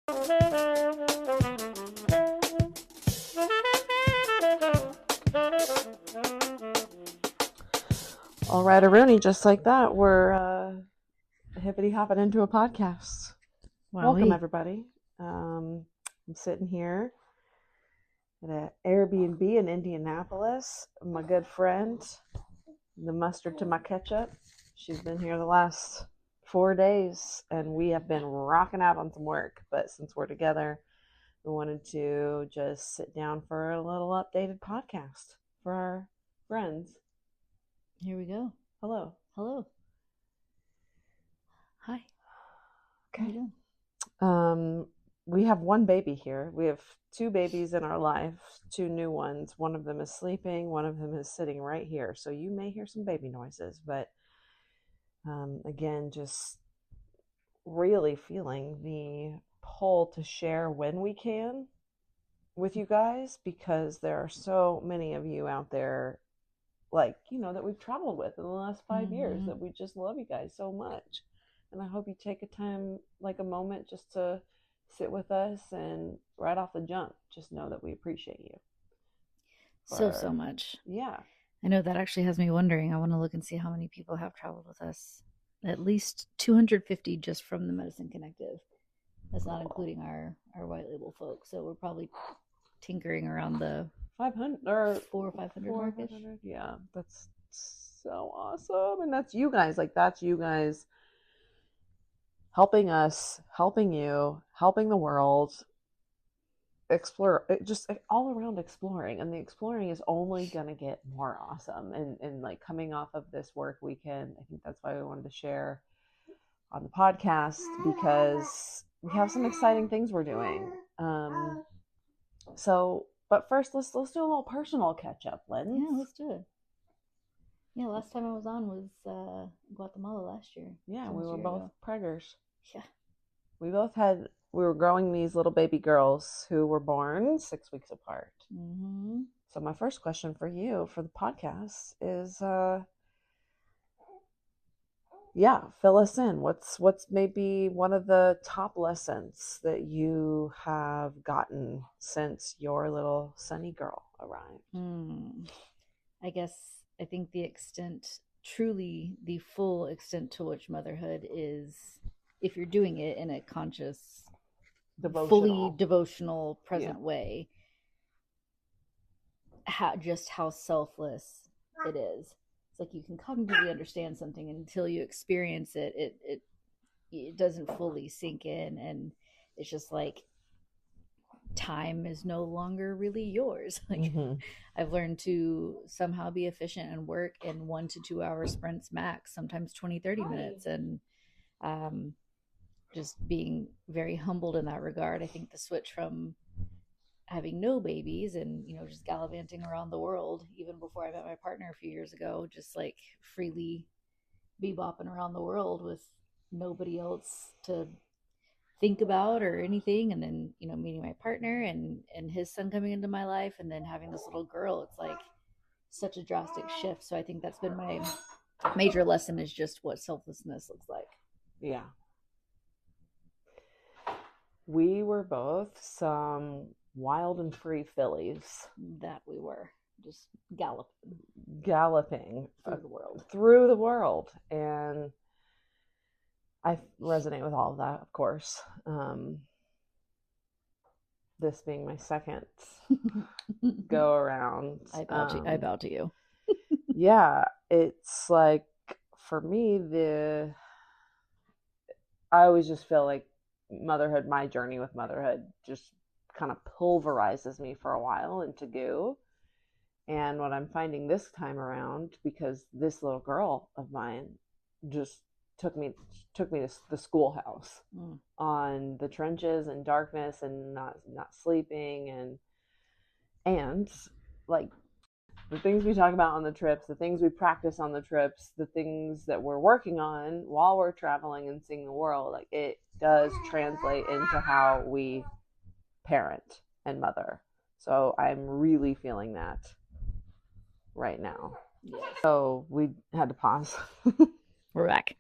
All right, Aruni, just like that, we're hippity hopping into a podcast. Welcome, everybody. I'm sitting here at an Airbnb in Indianapolis. My good friend, the mustard to my ketchup. She's been here the last 4 days, and we have been rocking out on some work. But since we're together, we wanted to just sit down for a little updated podcast for our friends. Here we go. Hello. Hello. Hi. Okay. How you doing? We have one baby here. We have 2 babies in our life, 2 new ones. One of them is sleeping. One of them is sitting right here. So you may hear some baby noises, but again, just really feeling the pull to share when we can with you guys, because there are so many of you out there, like, that we've traveled with in the last 5 years, that we just love you guys so much. And I hope you take a time, like a moment, just to sit with us, and right off the jump, just know that we appreciate you. So much. Yeah. I know that actually has me wondering. I want to look and see how many people have traveled with us. At least 250 just from the Medicine Connective. That's not including our white label folks. So we're probably tinkering around the 500 or 400 or 500 mark-ish. Yeah, that's so awesome. And that's you guys. Like, that's you guys helping us, helping you, helping the world explore, just all around exploring. And the exploring is only going to get more awesome. And like, coming off of this work weekend, I think that's why we wanted to share on the podcast, because we have some exciting things we're doing. But first, let's do a little personal catch up, Lynn. Yeah, let's do it. Yeah, last time I was on was Guatemala last year. Yeah, we were both preggers. Yeah. We were growing these little baby girls who were born 6 weeks apart. Mm-hmm. So my first question for you for the podcast is, fill us in. What's maybe one of the top lessons that you have gotten since your little sunny girl arrived? I think the extent, truly the full extent to which motherhood is, if you're doing it in a conscious, fully devotional, present way, how selfless it is. It's like you can cognitively understand something, and until you experience it, it doesn't fully sink in, and it's just like time is no longer really yours. Like, I've learned to somehow be efficient and work in 1 to 2 hour sprints max, sometimes 20-30 minutes, and just being very humbled in that regard. I think the switch from having no babies and just gallivanting around the world, even before I met my partner a few years ago, just like freely bebopping around the world with nobody else to think about or anything, and then meeting my partner and his son coming into my life, and then having this little girl, it's like such a drastic shift. So I think that's been my major lesson, is just what selflessness looks like. Yeah, we were both some wild and free fillies. That we were just galloping through the world, and I resonate with all of that, of course. This being my second go around, I bow to you. Yeah, it's like, for me, I always just feel like motherhood, my journey with motherhood, just kind of pulverizes me for a while into goo. And what I'm finding this time around, because this little girl of mine just took me to the schoolhouse, on the trenches and darkness and not sleeping, and like the things we talk about on the trips, the things we practice on the trips, the things that we're working on while we're traveling and seeing the world, like, it does translate into how we parent and mother. So I'm really feeling that right now. Yes. So we had to pause. We're back.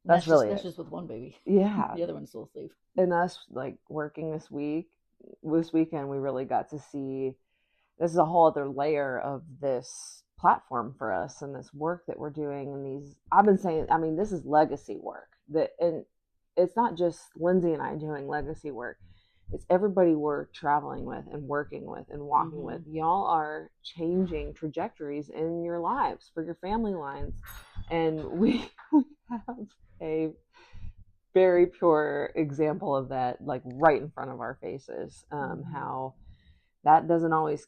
That's really that's it. just with one baby. Yeah. The other one's still asleep. And us like working this weekend, we really got to see this is a whole other layer of this platform for us and this work that we're doing. And these, I've been saying, I mean, this is legacy work and it's not just Lindsey and I doing legacy work. It's everybody we're traveling with and working with and walking with. Y'all are changing trajectories in your lives for your family lines. And we have a very pure example of that, like right in front of our faces. How that doesn't always,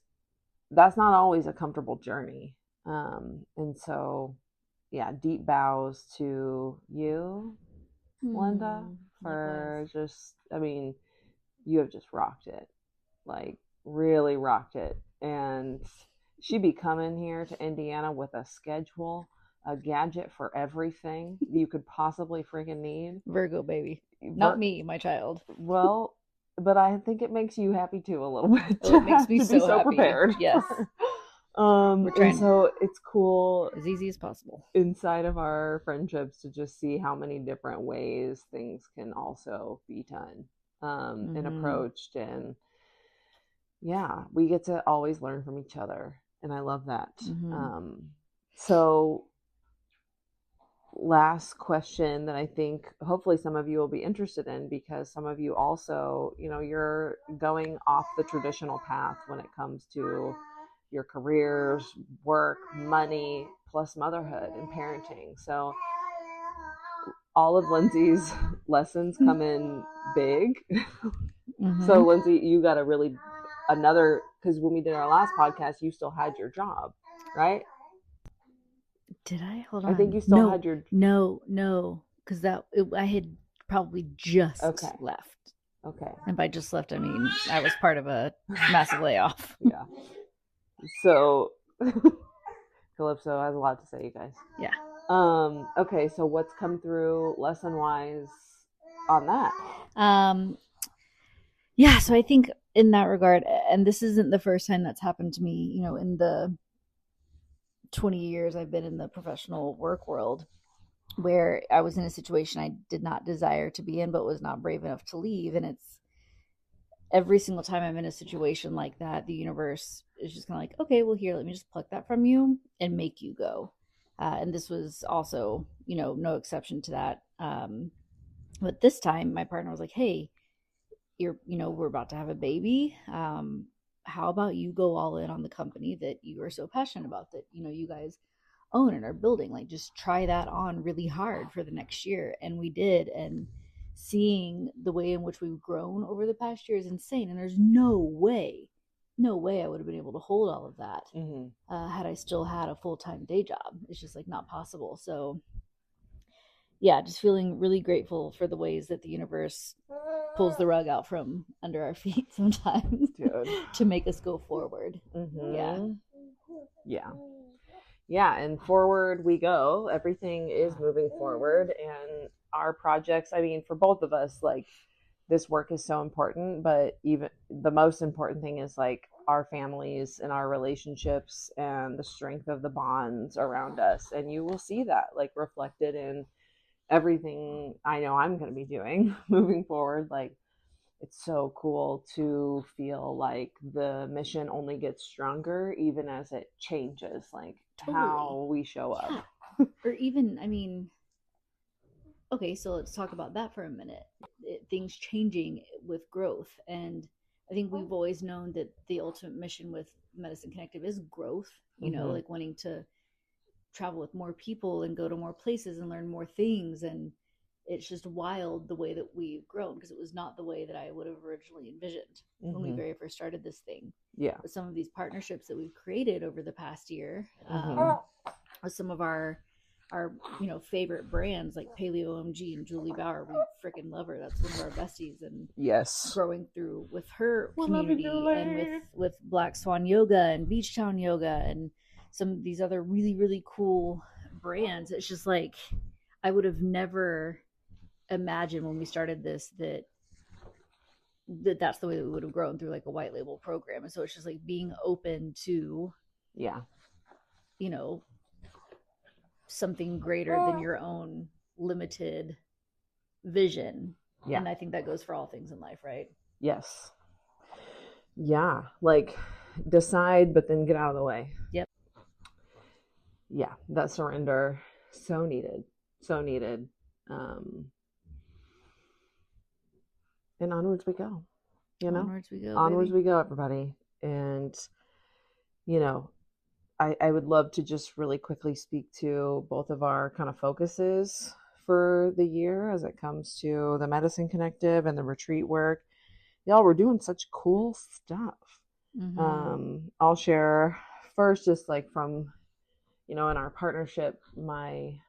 that's not always a comfortable journey. And so, yeah, deep bows to you, Linda, for just, I mean, you have just rocked it, like really rocked it. And she'd be coming here to Indiana with a schedule, a gadget for everything you could possibly freaking need. Virgo baby. Not me, my child. Well, but I think it makes you happy too a little bit. Oh, it makes me to so be so happy. prepared. Yes. And so it's cool, as easy as possible, inside of our friendships to just see how many different ways things can also be done and approached. And yeah, we get to always learn from each other, and I love that. So last question that I think hopefully some of you will be interested in, because some of you also, you know, you're going off the traditional path when it comes to your careers, work, money, plus motherhood and parenting. So all of Lindsey's lessons come in big. So Lindsey, you got to really because when we did our last podcast, you still had your job, right? Did I? Hold on. I think you still had your... No, because I had probably just left. Okay. And by just left, I mean I was part of a massive layoff. Yeah. So Calypso has a lot to say, you guys. Yeah. Okay, so what's come through lesson-wise on that? Yeah, so I think in that regard, and this isn't the first time that's happened to me, you know, in the 20 years I've been in the professional work world, where I was in a situation I did not desire to be in, but was not brave enough to leave. And it's every single time I'm in a situation like that, the universe is just kind of like, okay, well, here, let me just pluck that from you and make you go. And this was also, you know, no exception to that. But this time my partner was like, hey, we're about to have a baby. How about you go all in on the company that you are so passionate about, that, you know, you guys own and are building? Like, just try that on really hard for the next year. And we did. And seeing the way in which we've grown over the past year is insane. And there's no way I would have been able to hold all of that had I still had a full-time day job. It's just like not possible. So yeah, just feeling really grateful for the ways that the universe pulls the rug out from under our feet sometimes to make us go forward. Yeah, and forward we go. Everything is moving forward, and our projects, I mean, for both of us, like, this work is so important, but even the most important thing is like our families and our relationships and the strength of the bonds around us. And you will see that like reflected in everything I know I'm going to be doing moving forward. Like, it's so cool to feel like the mission only gets stronger even as it changes, like how we show up. Or even, I mean, okay, so let's talk about that for a minute. Things changing with growth. And I think we've always known that the ultimate mission with Medicine Connective is growth, you know, like wanting to travel with more people and go to more places and learn more things. And it's just wild the way that we've grown, because it was not the way that I would have originally envisioned when we very first started this thing. Yeah. With some of these partnerships that we've created over the past year, with some of our you know, favorite brands like Paleo OMG and Julie Bauer. We freaking love her. That's one of our besties. And growing through with her community and with Black Swan Yoga and Beach Town Yoga and some of these other really, really cool brands. It's just like, I would have never imagined when we started this that's the way that we would have grown, through like a white label program. And so it's just like being open to, you know, something greater than your own limited vision. Yeah. And I think that goes for all things in life, right? Yes. Yeah. Like decide, but then get out of the way. Yep. Yeah. That surrender. So needed. So needed. And onwards we go. You know? Onwards we go. Onwards baby. we go, everybody. And, you know, I would love to just really quickly speak to both of our kind of focuses for the year as it comes to the Medicine Connective and the retreat work. Y'all, we're doing such cool stuff. I'll share first, just like from, you know, in our partnership, my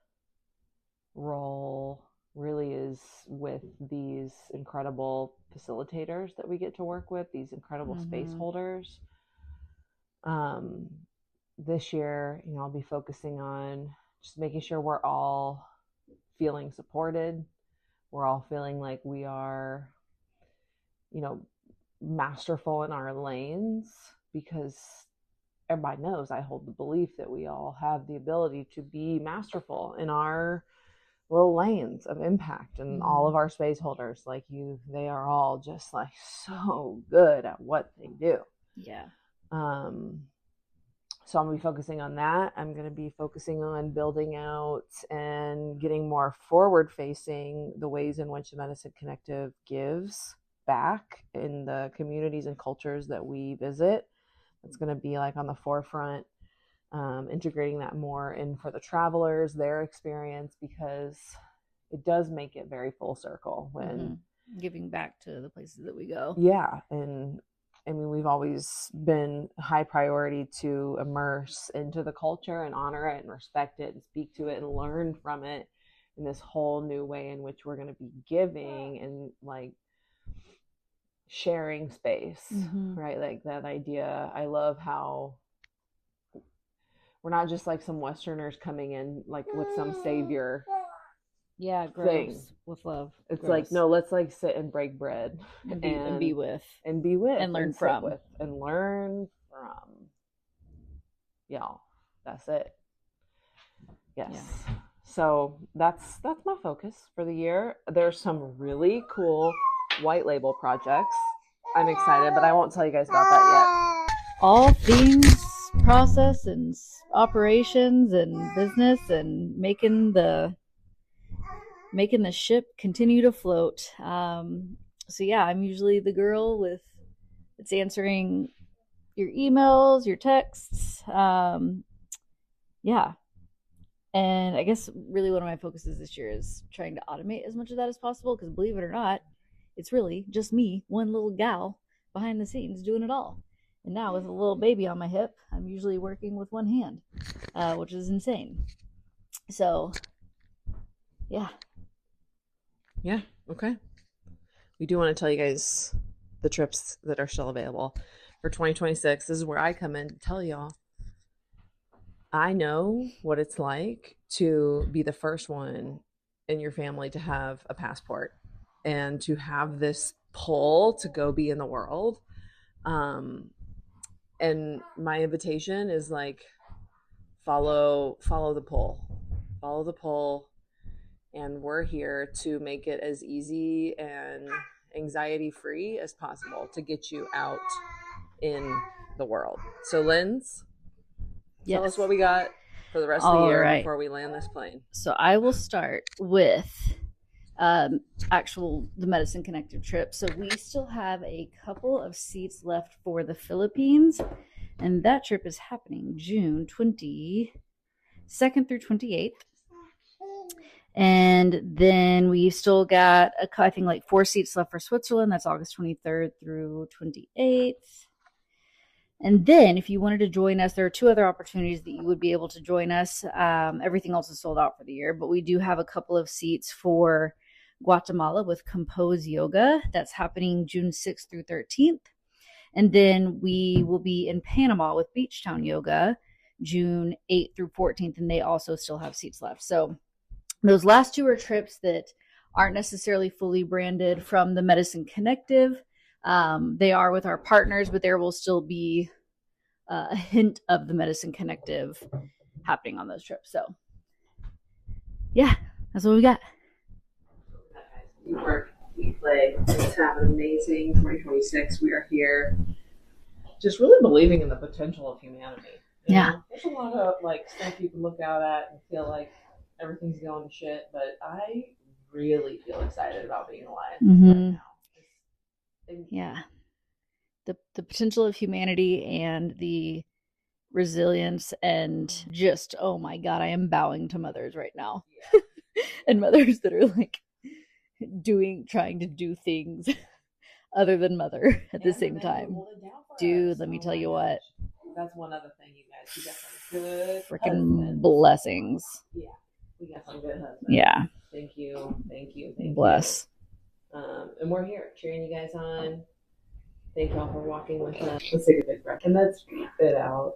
role really is with these incredible facilitators that we get to work with, these incredible space holders. This year, you know, I'll be focusing on just making sure we're all feeling supported. We're all feeling like we are, you know, masterful in our lanes, because everybody knows I hold the belief that we all have the ability to be masterful in our little lanes of impact, and all of our space holders, like you, they are all just like so good at what they do. Yeah. So I'm going to be focusing on that. I'm going to be focusing on building out and getting more forward facing the ways in which the Medicine Connective gives back in the communities and cultures that we visit. It's going to be like on the forefront, integrating that more in for the travelers, their experience, because it does make it very full circle when giving back to the places that we go. Yeah. And I mean, we've always been high priority to immerse into the culture and honor it and respect it and speak to it and learn from it in this whole new way in which we're going to be giving and like sharing space, right? Like that idea. I love how we're not just like some Westerners coming in like with some savior. Yeah, gross. With love. It's like, no, let's like sit and break bread and be with and learn from and learn from y'all. That's it. Yes. Yeah. So that's my focus for the year. There's some really cool white label projects. I'm excited, but I won't tell you guys about that yet. All things process and operations and business and making the ship continue to float. So yeah, I'm usually the girl that's answering your emails, your texts. Yeah. And I guess really one of my focuses this year is trying to automate as much of that as possible, because believe it or not, it's really just me, one little gal behind the scenes doing it all. And now with a little baby on my hip, I'm usually working with one hand, which is insane. So yeah. Yeah. Okay. We do want to tell you guys the trips that are still available for 2026. This is where I come in to tell y'all. I know what it's like to be the first one in your family to have a passport and to have this pull to go be in the world. And my invitation is like, follow the pull. And we're here to make it as easy and anxiety-free as possible to get you out in the world. So, Linz, tell us what we got for the rest of the year before we land this plane. So I will start with the Medicine Connective trip. So we still have a couple of seats left for the Philippines, and that trip is happening June 22nd through 28th. And then we still got I think like 4 seats left for Switzerland. That's August 23rd through 28th. And then if you wanted to join us, there are 2 other opportunities that you would be able to join us. Everything else is sold out for the year, but we do have a couple of seats for Guatemala with Compose Yoga. That's happening June 6th through 13th. And then we will be in Panama with Beach Town Yoga June 8th through 14th, and they also still have seats left. So those last 2 are trips that aren't necessarily fully branded from the Medicine Connective. They are with our partners, but there will still be a hint of the Medicine Connective happening on those trips. So yeah, That's what we got. We work, we play. Let's have an amazing 2026. We are here just really believing in the potential of humanity. You know? There's a lot of like stuff you can look out at and feel like everything's going to shit, but I really feel excited about being alive right now. Yeah. The potential of humanity and the resilience and just, oh my God, I am bowing to mothers right now. Yeah. And mothers that are like trying to do things other than mother at the same time. Dude, let me tell you what. That's one other thing, you guys. We got some good freaking blessings. Yeah. We got some good husbands. Yeah. Thank you. Bless. And we're here cheering you guys on. Thank y'all for walking with us. Let's take a big breath and let's spit out.